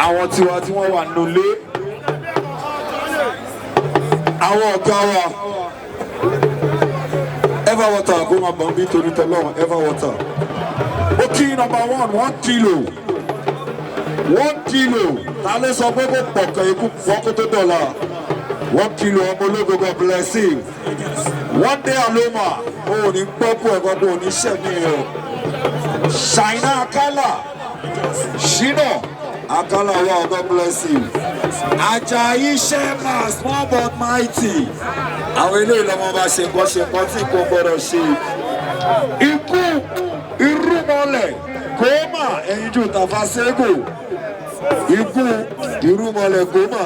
Àwọn tiwa tí wọ́n wà nílé àwọn ọ̀gá wa Ever Water kó máa bọ̀ bí torí tọ́lọ́run Ever Water ó kí number 1 kilo 1 kilo ta ló sọ pé kó pọ̀kàn ikú fọ́kó tó dọ̀la 1 kilo ọmọ ológo God bless you one day aloma ó ní pọ́pọ́ ẹ̀kọ́ bó ní sẹ́mi ẹ̀ Ṣáínà Akálà Ṣínà Akálà wa God bless you Ajayi Shema small but mighty àwọn eléyìí lọ́mọ bá ṣe nǹkan tí kò gbọ́dọ̀ ṣe ikú irúmọlẹ̀ kòómà ẹ̀yinjú Tàfàṣẹ́gò ikú irúmọlẹ̀ kòómà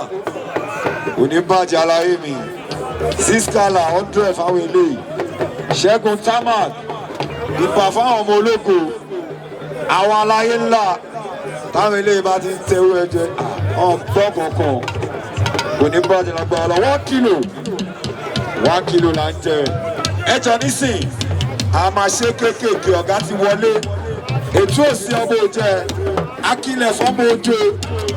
oníbàjẹ́ aláyé mi 6 kala 100 fáwọn eléyìí Ṣẹ́gun Tamak ìpà fáwọn ọmọ ológo àwọn aláyé ńlá táwọn eléyìí bá ti ń tẹ̀wé ẹ̀jẹ̀ ọ̀pọ̀ kọ̀ọ̀kan oníbàjẹ́ lágbára 1 kilo 1 kilo là ń jẹ ẹjọ nísìn a máa ṣe kéékèèké ọ̀gá ti wọlé ètò òsì ọmọ òjẹ akílẹ̀ fọ́mọ òjò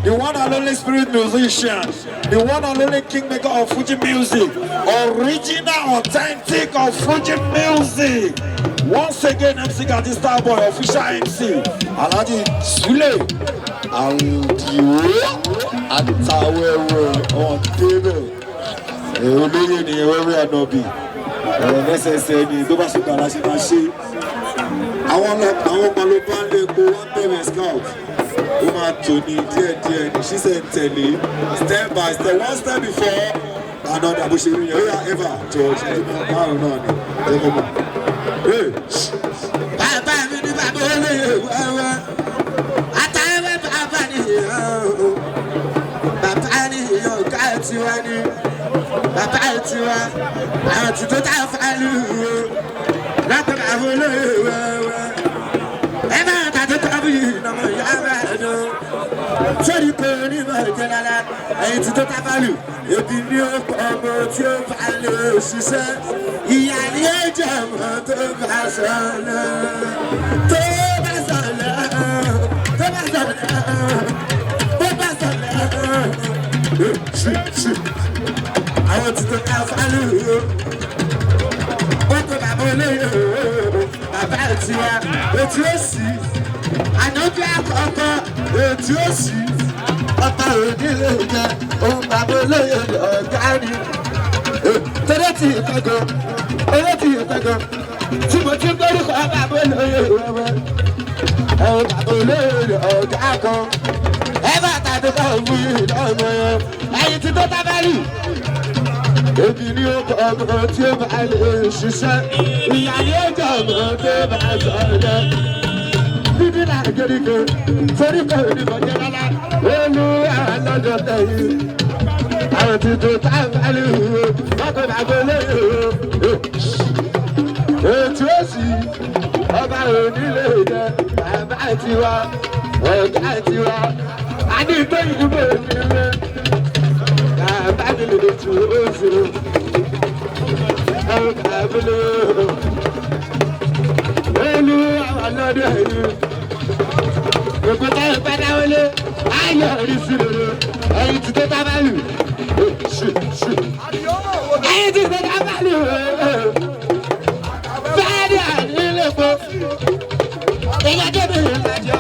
the one and only spirit musician the one and only kingmaker of Fuji music original authentic of Fuji music once again MC Gati Starboy official MC Alhaji Sule Aldio Atawẹ̀wẹ̀ ọ̀dẹ́bẹ̀ olóyè ni ẹwẹ́wẹ́ ànọ́bì lẹ́sẹsẹ ni tó bá ṣùgbọ́n aláṣẹ máa ṣe àwọn ọmọ ló bá ń lé epo one payment scout ó máa tò ní díẹ̀díẹ̀ ní ṣíṣẹ́ ń tẹ̀lé step by step one step before another bó ṣe rí yẹn ó yà ever jọ ṣẹ́jú márùn-ún náà ni ẹ̀kọ́ mọ̀. bàbá mi ní bàbá olóyè wẹ́wẹ́ àtàwẹ́ bàbá ni bàbá ni ọ̀gá tiwa ni bàbá tiwa àwọn tí tó tá a fa lù ú látọ̀dọ̀ àwọn olóyè wẹ́wẹ́ ẹ máa ta tó tọ́bí ìnáwó ìyá bẹ́ẹ̀ lọ sórí pé onímọ̀ ìjẹ́lára ẹ̀yìn tí tó tá a fa lù ebi ní ọmọ tí ó bá lè ṣiṣẹ́ ìyá ni ó jẹ́ ọmọ tó bá sọ̀lẹ̀ tó bá sọ̀lẹ̀ tó bá sọ̀lẹ̀ tó bá sọ̀lẹ̀. Àwọn tí tó ká fálù ó tó bàbá olóyè bàbá tiwa ètí ó sì ànájú àkọ́kọ́ ètí ó sì ọ̀pá òdìlé jẹ òun bàbá olóyè ọ̀gá ni tẹ́lẹ̀ tí ìtọ́gọ́ tí mo ti ń gbórúkọ bàbá olóyè wẹ́wẹ́ ẹ̀wọ̀n bàbá olóyè ọ̀gá kan ẹ bá tàbí ká òun yìí lọ́mọ yẹn ẹ̀yìn tí tó tábàlì. Ebi ni ọmọ tí ó bá lè ṣiṣẹ́, ìyá ni ó jẹ́ ọmọ tó bá sọ̀rọ̀. Bíbí náà gẹ́gẹ́ torí kò ní bọ̀jẹ́ lọ́la, olú àwọn lọ́jọ́ tẹ̀yìn. Àwọn tuntun tá a bá lè wò, wọ́n kò bá gbélé o. Ètò òsì ọba onílé jẹ bàbá tiwa, ọ̀gá tiwa, àní ìgbéyìí bò nílé. Babylon to Ozero, Babylon. Olu awalode ayi. Gbogbo táyọ̀ padà wọlé, ayọ̀ orí sílẹ̀ ẹ̀yìn tí tó tábàlù. Ẹ̀yìn tí tó tábàlù. Fẹ́ẹ́dì àdínlẹ̀kọ́. Ìyá tó bẹ̀rẹ̀ ìgbàjọ́.